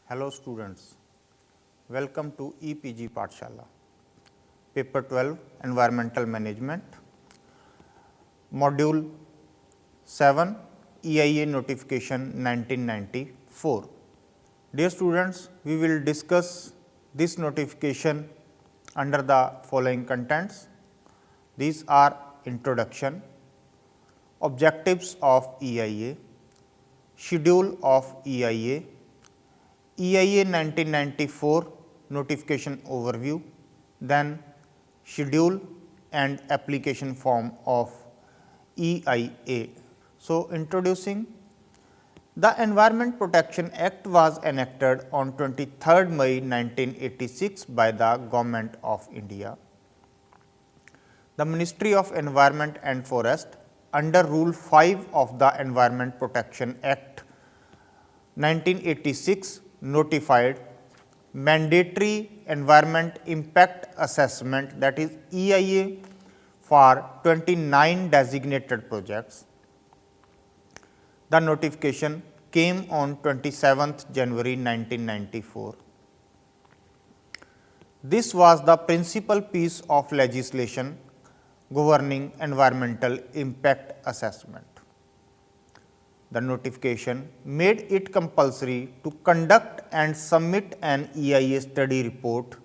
Hello students, welcome to EPG Pathshala, Paper 12 Environmental Management, Module 7 EIA Notification 1994. Dear students, we will discuss this notification under the following contents. These are introduction, objectives of EIA, schedule of EIA 1994 notification overview, then schedule and application form of EIA. So, introducing the Environment Protection Act was enacted on 23rd May 1986 by the Government of India. The Ministry of Environment and Forest under Rule 5 of the Environment Protection Act 1986 notified mandatory environment impact assessment, that is EIA, for 29 designated projects. The notification came on 27th January 1994. This was the principal piece of legislation governing environmental impact assessment. The notification made it compulsory to conduct and submit an EIA study report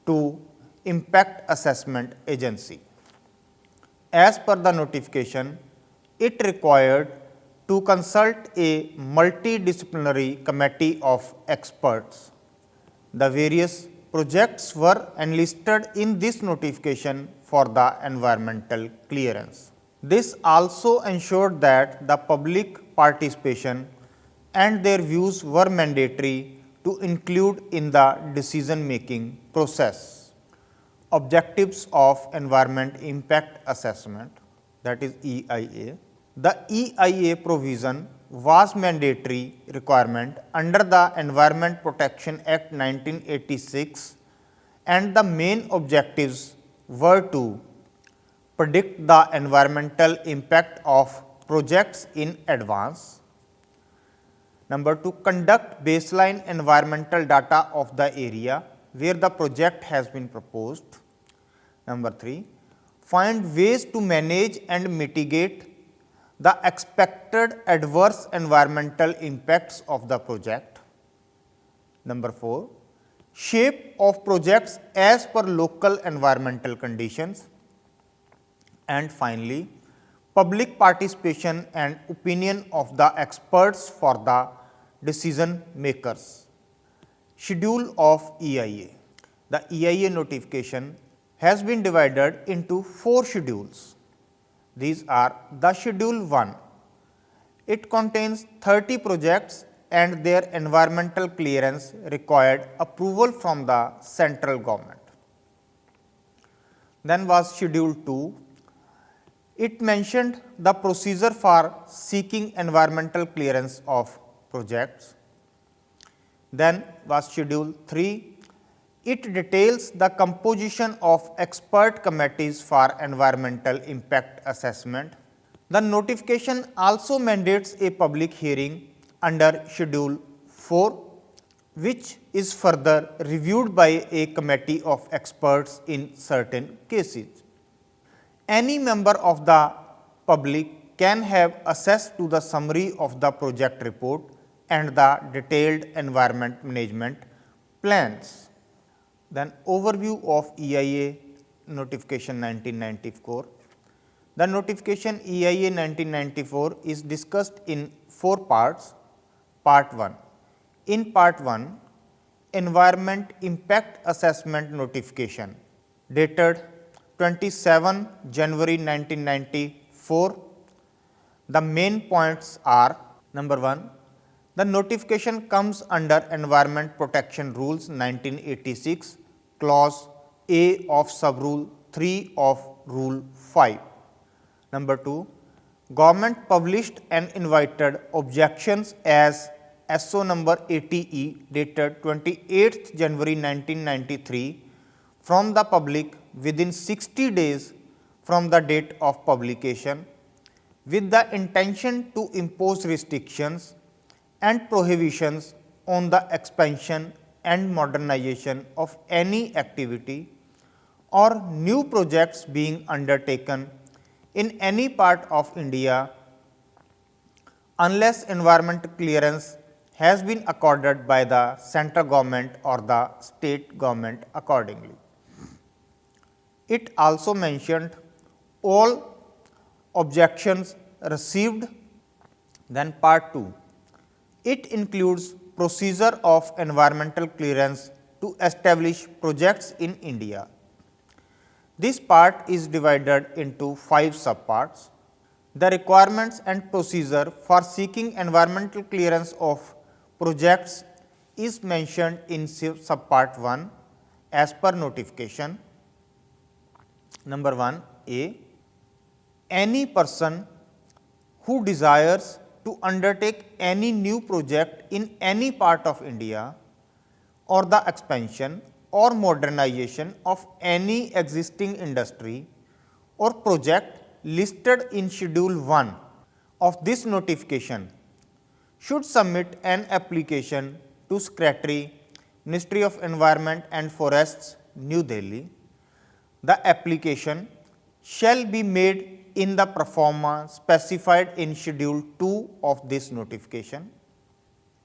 to Impact Assessment Agency. As per the notification, it required to consult a multidisciplinary committee of experts. The various projects were enlisted in this notification for the environmental clearance. This also ensured that the public participation and their views were mandatory to include in the decision making process. Objectives of Environment Impact Assessment, that is EIA. The EIA provision was mandatory requirement under the Environment Protection Act 1986, and the main objectives were to predict the environmental impact of projects in advance. Number 2, conduct baseline environmental data of the area where the project has been proposed. Number 3, find ways to manage and mitigate the expected adverse environmental impacts of the project. Number 4, shape of projects as per local environmental conditions. And finally, public participation and opinion of the experts for the decision makers. Schedule of EIA. The EIA notification has been divided into 4 schedules. These are the Schedule 1. It contains 30 projects and their environmental clearance required approval from the central government. Then was Schedule 2. It mentioned the procedure for seeking environmental clearance of projects. Then was Schedule 3. It details the composition of expert committees for environmental impact assessment. The notification also mandates a public hearing under Schedule 4, which is further reviewed by a committee of experts in certain cases. Any member of the public can have access to the summary of the project report and the detailed environment management plans. Then overview of EIA notification 1994. The notification EIA 1994 is discussed in 4 parts. Part 1. In Part 1, Environment Impact Assessment Notification dated 27 January 1994. The main points are: number 1, the notification comes under Environment Protection Rules 1986, clause A of subrule 3 of rule 5. Number 2, government published and invited objections as SO number 80E dated 28th January 1993 from the public within 60 days from the date of publication, with the intention to impose restrictions and prohibitions on the expansion and modernization of any activity or new projects being undertaken in any part of India unless environmental clearance has been accorded by the central government or the state government accordingly. It also mentioned all objections received. Then part 2, it includes procedure of environmental clearance to establish projects in India. This part is divided into 5 subparts. The requirements and procedure for seeking environmental clearance of projects is mentioned in subpart 1 as per notification. Number 1 A. Any person who desires to undertake any new project in any part of India or the expansion or modernization of any existing industry or project listed in Schedule 1 of this notification should submit an application to Secretary, Ministry of Environment and Forests, New Delhi. The application shall be made in the proforma specified in Schedule 2 of this notification.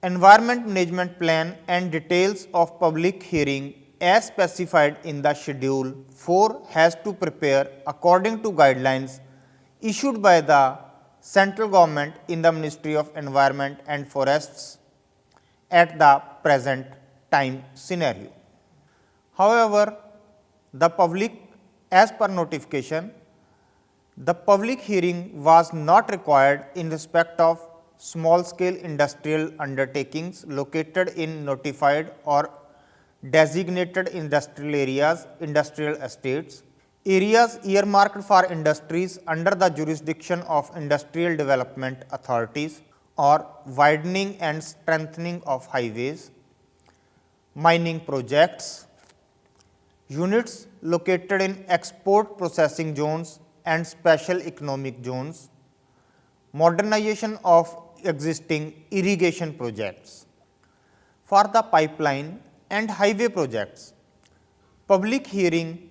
Environment Management Plan and details of public hearing as specified in the Schedule 4 has to prepare according to guidelines issued by the central government in the Ministry of Environment and Forests at the present time scenario. However, the public, as per notification, the public hearing was not required in respect of small scale industrial undertakings located in notified or designated industrial areas, industrial estates, areas earmarked for industries under the jurisdiction of industrial development authorities or widening and strengthening of highways, mining projects, units located in export processing zones and special economic zones, modernization of existing irrigation projects. For the pipeline and highway projects, public hearing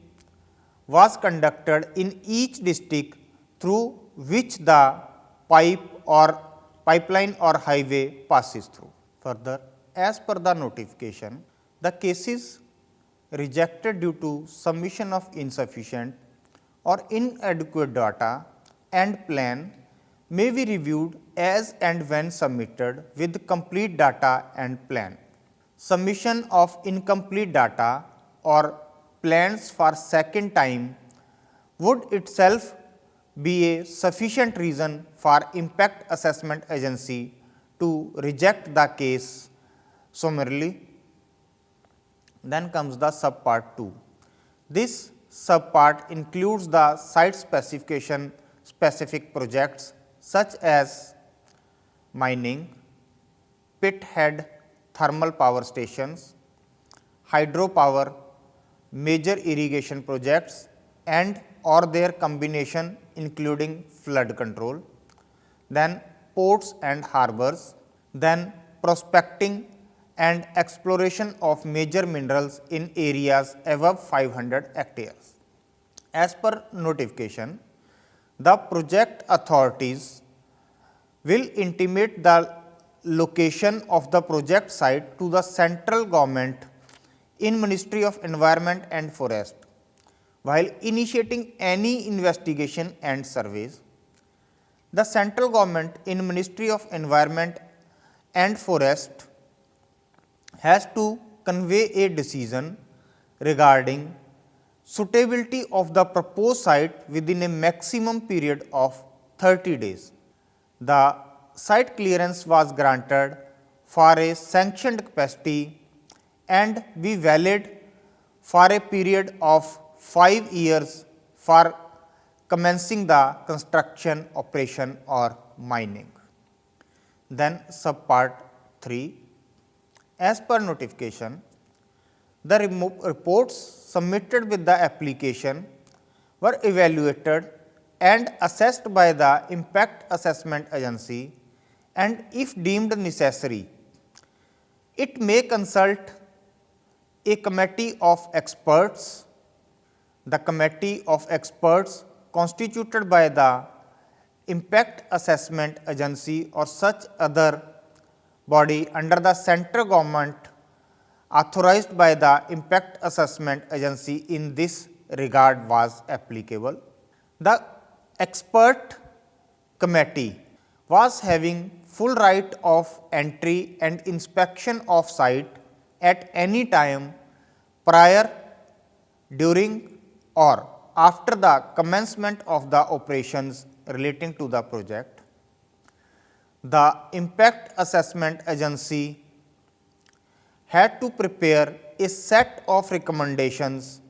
was conducted in each district through which the pipeline or highway passes through. Further, as per the notification, the cases rejected due to submission of insufficient or inadequate data and plan may be reviewed as and when submitted with complete data and plan. Submission of incomplete data or plans for second time would itself be a sufficient reason for impact assessment agency to reject the case summarily. Then comes the subpart 2. This subpart includes the site specification specific projects such as mining, pit head thermal power stations, hydropower, major irrigation projects and or their combination including flood control, then ports and harbors, then prospecting and exploration of major minerals in areas above 500 hectares. As per notification, the project authorities will intimate the location of the project site to the central government in Ministry of Environment and Forest while initiating any investigation and surveys. The central government in Ministry of Environment and Forest has to convey a decision regarding suitability of the proposed site within a maximum period of 30 days. The site clearance was granted for a sanctioned capacity and be valid for a period of 5 years for commencing the construction operation or mining. Then subpart 3. As per notification, the reports submitted with the application were evaluated and assessed by the impact assessment agency and if deemed necessary, It may consult a committee of experts. The committee of experts constituted by the impact assessment agency or such other body under the central government authorized by the impact assessment agency in this regard was applicable. The expert committee was having full right of entry and inspection of site at any time prior, during or after the commencement of the operations relating to the project. The impact assessment agency had to prepare a set of recommendations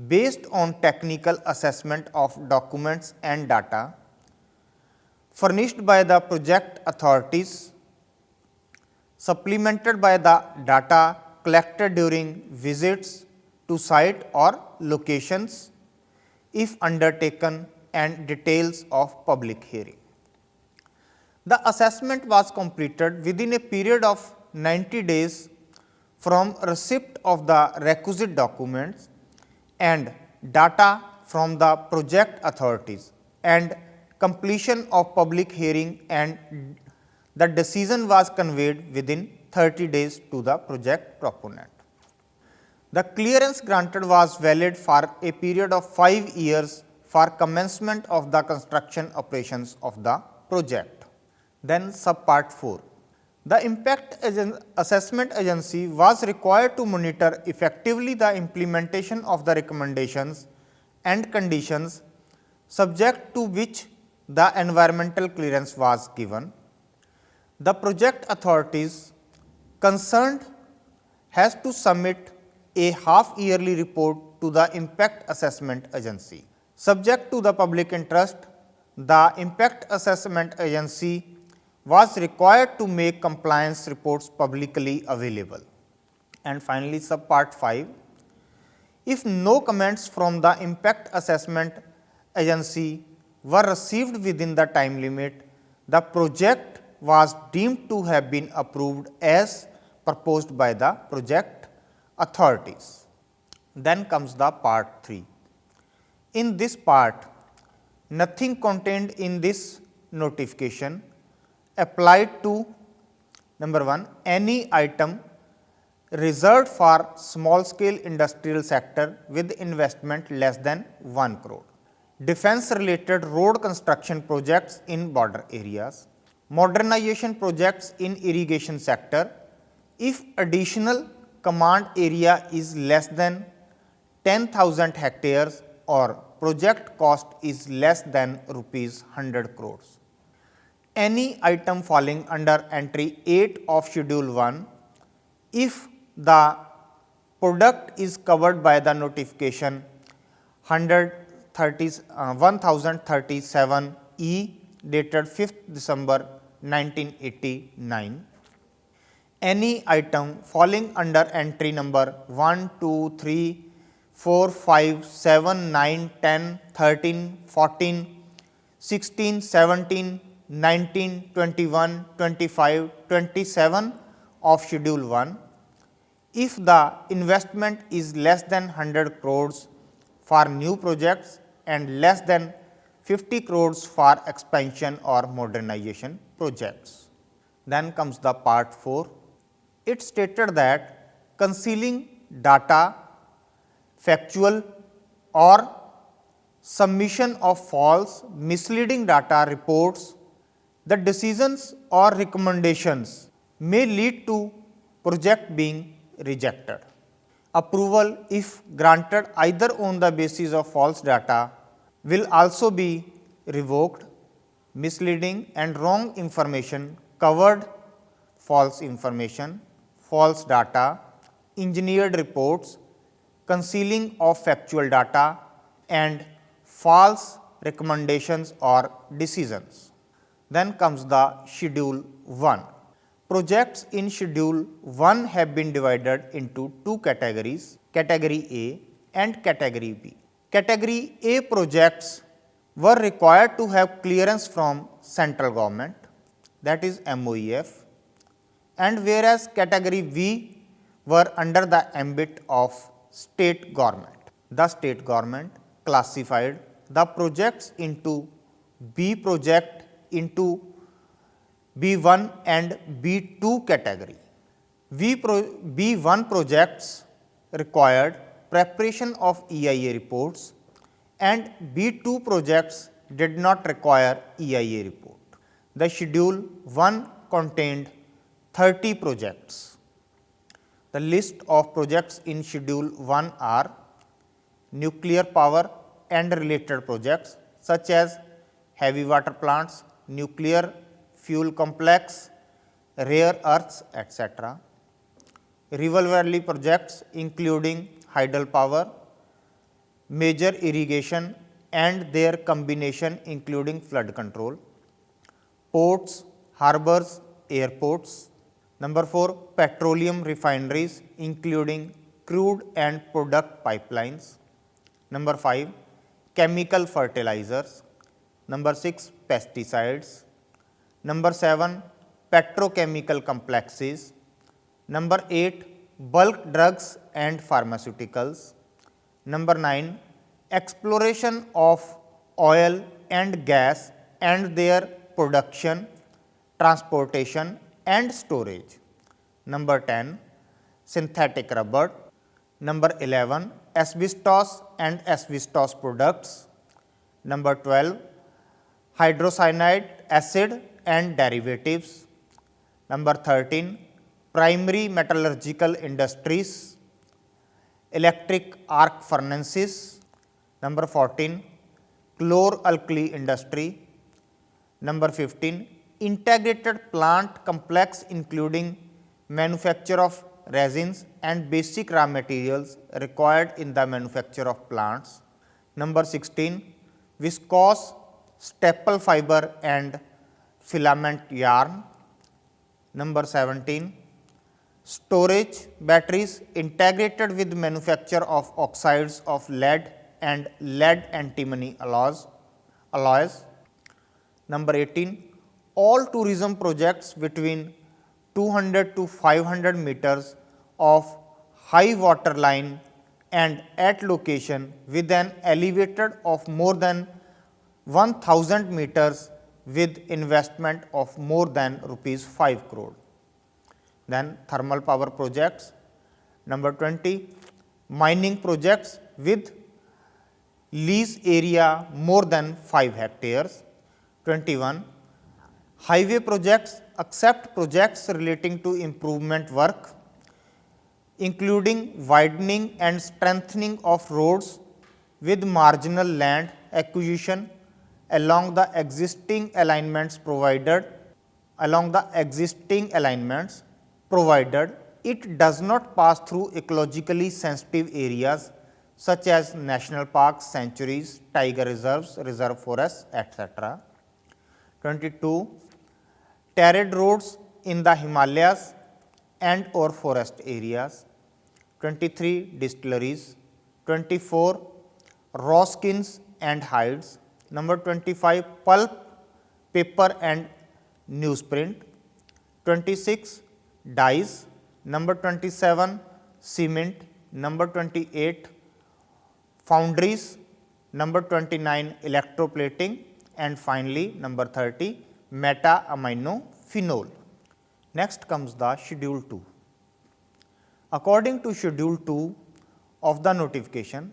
based on technical assessment of documents and data furnished by the project authorities, supplemented by the data collected during visits to site or locations if undertaken, and details of public hearing. The assessment was completed within a period of 90 days from receipt of the requisite documents and data from the project authorities and completion of public hearing, and the decision was conveyed within 30 days to the project proponent. The clearance granted was valid for a period of 5 years for commencement of the construction operations of the project. Then subpart 4. The impact assessment agency was required to monitor effectively the implementation of the recommendations and conditions subject to which the environmental clearance was given. The project authorities concerned has to submit a half yearly report to the impact assessment agency. Subject to the public interest, the impact assessment agency was required to make compliance reports publicly available. And finally, subpart 5. If no comments from the impact assessment agency were received within the time limit, the project was deemed to have been approved as proposed by the project authorities. Then comes the part 3. In this part, nothing contained in this notification applied to number 1, any item reserved for small scale industrial sector with investment less than 1 crore, defense related road construction projects in border areas, modernization projects in irrigation sector if additional command area is less than 10,000 hectares or project cost is less than rupees 100 crores. Any item falling under entry 8 of schedule 1 if the product is covered by the notification 1037 E dated 5th December 1989. Any item falling under entry number 1, 2, 3, 4, 5, 7, 9, 10, 13, 14, 16, 17, 19, 21, 25, 27 of schedule 1 if the investment is less than 100 crores for new projects and less than 50 crores for expansion or modernization projects. Then comes the part 4. It stated that concealing data, factual or submission of false, misleading data reports, the decisions or recommendations may lead to project being rejected. Approval, if granted either on the basis of false data, will also be revoked. Misleading and wrong information covered false information, false data, engineered reports, concealing of factual data and false recommendations or decisions. Then comes the schedule 1. Projects in schedule 1 have been divided into 2 categories, category A and category B. Category A projects were required to have clearance from central government, that is MOEF, and whereas category V were under the ambit of state government. The state government classified the projects into B project into B1 and B2 category. B1 projects required preparation of EIA reports and B2 projects did not require EIA report. The Schedule 1 contained 30 projects. The list of projects in Schedule 1 are nuclear power and related projects such as heavy water plants, nuclear fuel complex, rare earths, etc. River Valley projects including hydel power, major irrigation and their combination including flood control, ports, harbors, airports. Number 4, petroleum refineries including crude and product pipelines. Number 5, chemical fertilizers. Number 6, pesticides. Number 7, petrochemical complexes. Number 8, bulk drugs and pharmaceuticals. Number 9, exploration of oil and gas and their production, transportation and storage. Number 10, synthetic rubber. Number 11, asbestos and asbestos products. Number 12, hydrocyanide acid and derivatives. Number 13, primary metallurgical industries, electric arc furnaces. Number 14, chlor-alkali industry. Number 15, integrated plant complex including manufacture of resins and basic raw materials required in the manufacture of plants. Number 16, viscose staple fiber and filament yarn. Number 17, storage batteries integrated with manufacture of oxides of lead and lead antimony alloys. Number 18, all tourism projects between 200 to 500 meters of high water line and at location with an elevated of more than 1000 meters with investment of more than rupees 5 crore. Then thermal power projects. Number 20, mining projects with lease area more than 5 hectares. 21, highway projects except projects relating to improvement work including widening and strengthening of roads with marginal land acquisition along the existing alignments provided it does not pass through ecologically sensitive areas such as national parks, sanctuaries, tiger reserves, reserve forests, etc. 22, terraced roads in the Himalayas and or forest areas. 23, distilleries. 24, raw skins and hides. Number 25, pulp, paper and newsprint. 26, dyes. Number 27, cement. Number 28, foundries. Number 29, electroplating. And finally, number 30, meta-aminophenol. Next comes the Schedule 2. According to Schedule 2 of the notification,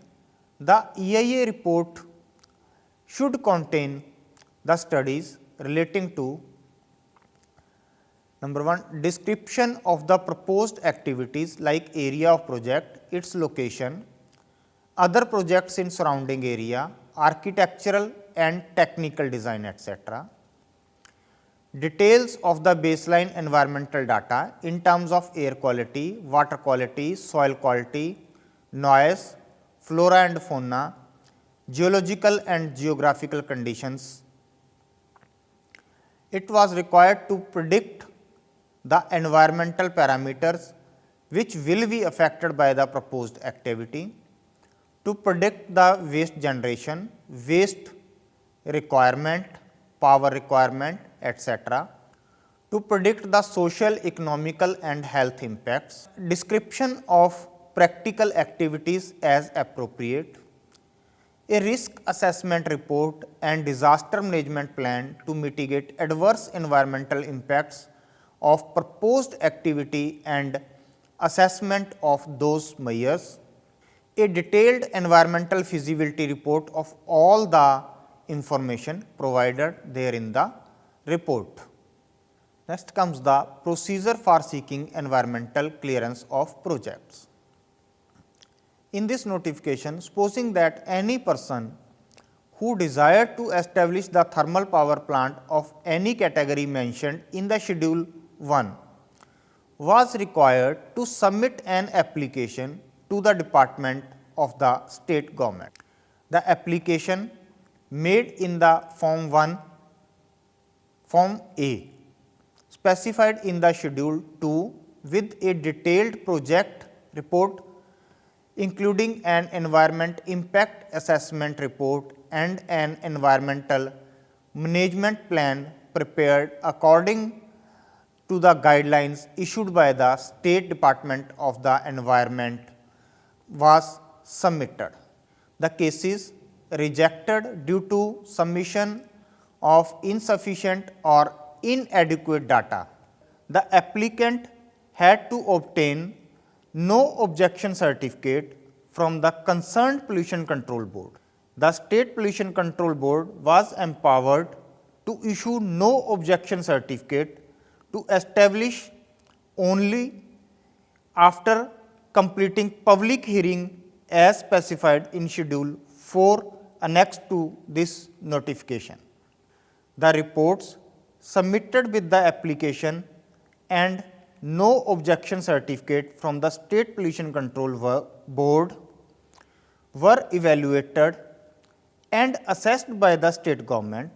the EIA report should contain the studies relating to number 1, description of the proposed activities like area of project, its location, other projects in surrounding area, architectural and technical design, etc. Details of the baseline environmental data in terms of air quality, water quality, soil quality, noise, flora and fauna, geological and geographical conditions. It was required to predict the environmental parameters which will be affected by the proposed activity, to predict the waste generation, waste requirement, power requirement, etc., to predict the social, economical and health impacts, description of practical activities as appropriate, a risk assessment report and disaster management plan to mitigate adverse environmental impacts of proposed activity and assessment of those measures, a detailed environmental feasibility report of all the information provided there in the report. Next comes the procedure for seeking environmental clearance of projects. In this notification, supposing that any person who desired to establish the thermal power plant of any category mentioned in the Schedule 1 was required to submit an application to the Department of the State Government. The application made in the Form 1, Form A, specified in the Schedule 2 with a detailed project report including an environment impact assessment report and an environmental management plan prepared according to the guidelines issued by the State Department of the Environment was submitted. The cases rejected due to submission of insufficient or inadequate data. The applicant had to obtain no objection certificate from the concerned pollution control board. The State Pollution Control Board was empowered to issue no objection certificate to establish only after completing public hearing as specified in Schedule 4 annexed to this notification. The reports submitted with the application and no objection certificate from the State Pollution Control Board were evaluated and assessed by the state government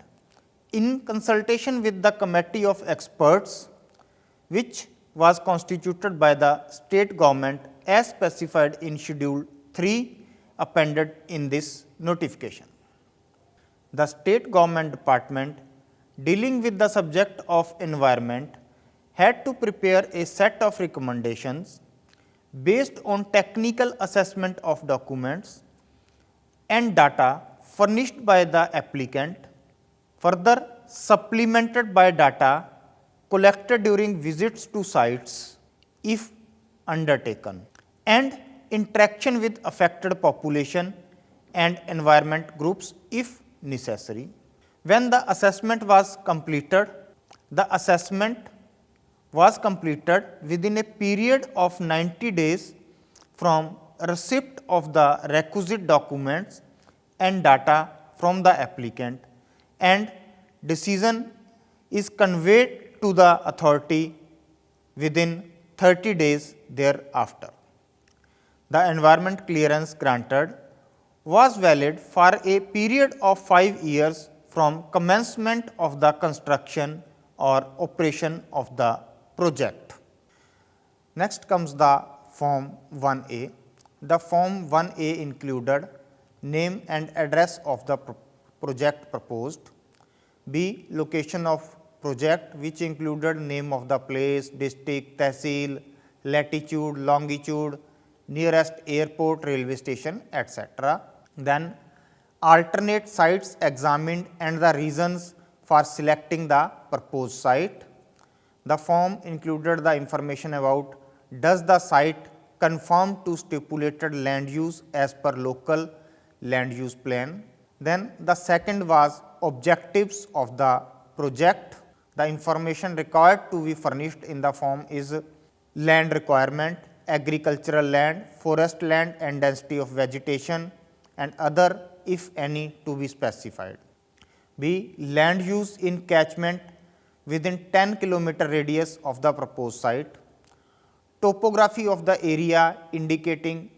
in consultation with the committee of experts which was constituted by the state government as specified in Schedule 3 appended in this notification. The state government department dealing with the subject of environment had to prepare a set of recommendations based on technical assessment of documents and data furnished by the applicant, further supplemented by data collected during visits to sites if undertaken, and interaction with affected population and environment groups if necessary. When the assessment was completed, the assessment was completed within a period of 90 days from receipt of the requisite documents and data from the applicant, and decision is conveyed to the authority within 30 days thereafter. The environment clearance granted was valid for a period of 5 years from commencement of the construction or operation of the project. Next comes the Form 1A. The Form 1A included name and address of the project proposed, B. location of project which included name of the place, district, tehsil, latitude, longitude, nearest airport, railway station, etc. Then alternate sites examined and the reasons for selecting the proposed site. The form included the information about does the site conform to stipulated land use as per local land use plan. Then the second was objectives of the project. The information required to be furnished in the form is land requirement, agricultural land, forest land and density of vegetation and other if any to be specified. B. Land use in catchment within 10 km radius of the proposed site, topography of the area indicating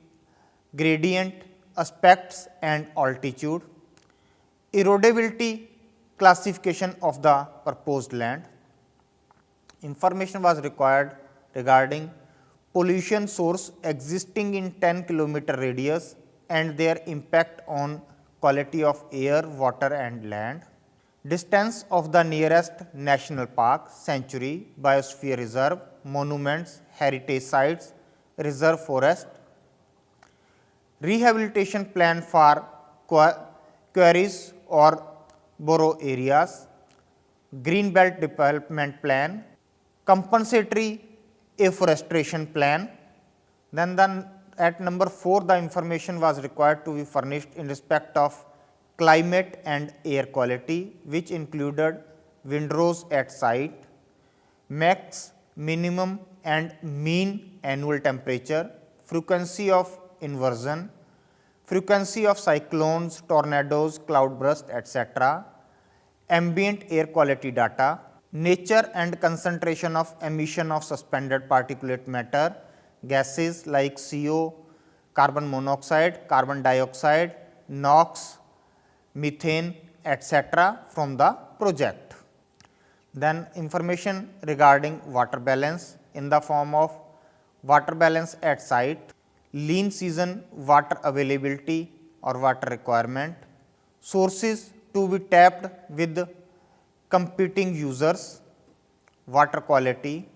gradient, aspects and altitude, erodibility classification of the proposed land. Information was required regarding pollution source existing in 10 km radius and their impact on quality of air, water and land. distance of the nearest national park, sanctuary, biosphere reserve, monuments, heritage sites, reserve forest, rehabilitation plan for quarries or borough areas, green belt development plan, compensatory afforestation plan. Then at number 4, the information was required to be furnished in respect of climate and air quality, which included windrows at site, max, minimum and mean annual temperature, frequency of inversion, frequency of cyclones, tornadoes, cloudburst, etc., ambient air quality data, nature and concentration of emission of suspended particulate matter, gases like CO, carbon monoxide, carbon dioxide, NOx, methane, etc. from the project. Then information regarding water balance in the form of water balance at site, lean season water availability or water requirement, sources to be tapped with competing users, water quality,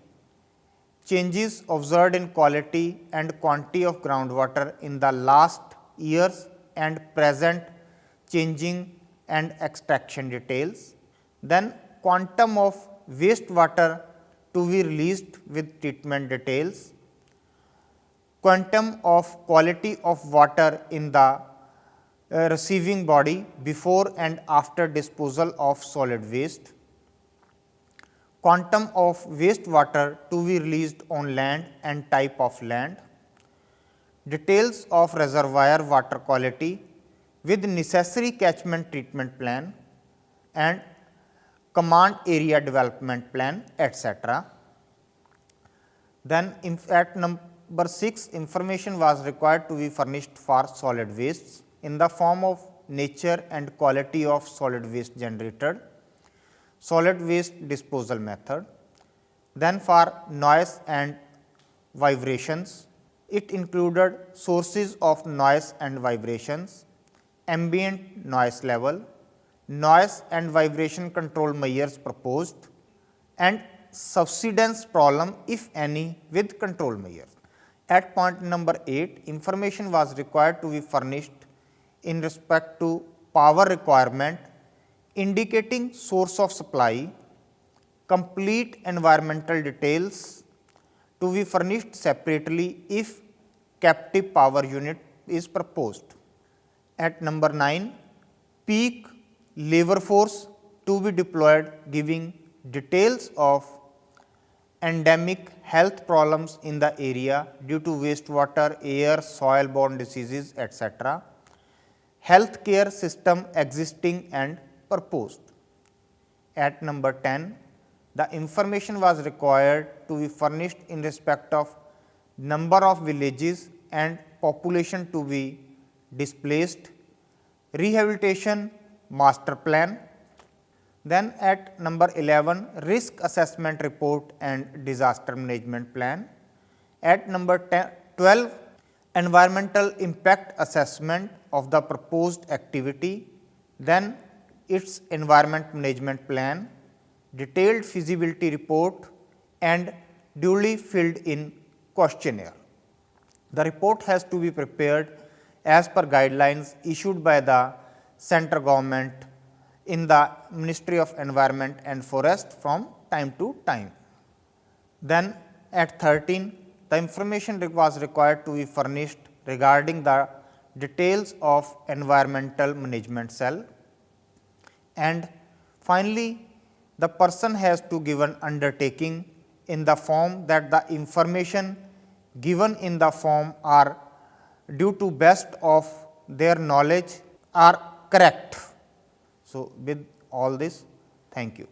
changes observed in quality and quantity of groundwater in the last years and present changing and extraction details, then quantum of wastewater to be released with treatment details, quantum of quality of water in the receiving body before and after disposal of solid waste, quantum of wastewater to be released on land and type of land, details of reservoir water quality with necessary catchment treatment plan and command area development plan, etc. Then at number 6, information was required to be furnished for solid wastes in the form of nature and quality of solid waste generated, solid waste disposal method. Then for noise and vibrations, it included sources of noise and vibrations, ambient noise level, noise and vibration control measures proposed and subsidence problem if any with control measures. At point number 8, information was required to be furnished in respect to power requirement indicating source of supply, complete environmental details to be furnished separately if captive power unit is proposed. At number 9, peak labor force to be deployed giving details of endemic health problems in the area due to wastewater, air, soil borne diseases, etc., healthcare system existing and proposed. At number 10, the information was required to be furnished in respect of number of villages and population to be displaced, rehabilitation master plan. Then at number 11, risk assessment report and disaster management plan. At number 12, environmental impact assessment of the proposed activity, then its environment management plan, detailed feasibility report and duly filled in questionnaire. The report has to be prepared as per guidelines issued by the central government in the Ministry of Environment and Forest from time to time. Then at 13, the information was required to be furnished regarding the details of environmental management cell, and finally, the person has to give an undertaking in the form that the information given in the form are due to best of their knowledge are correct. So, with all this, thank you.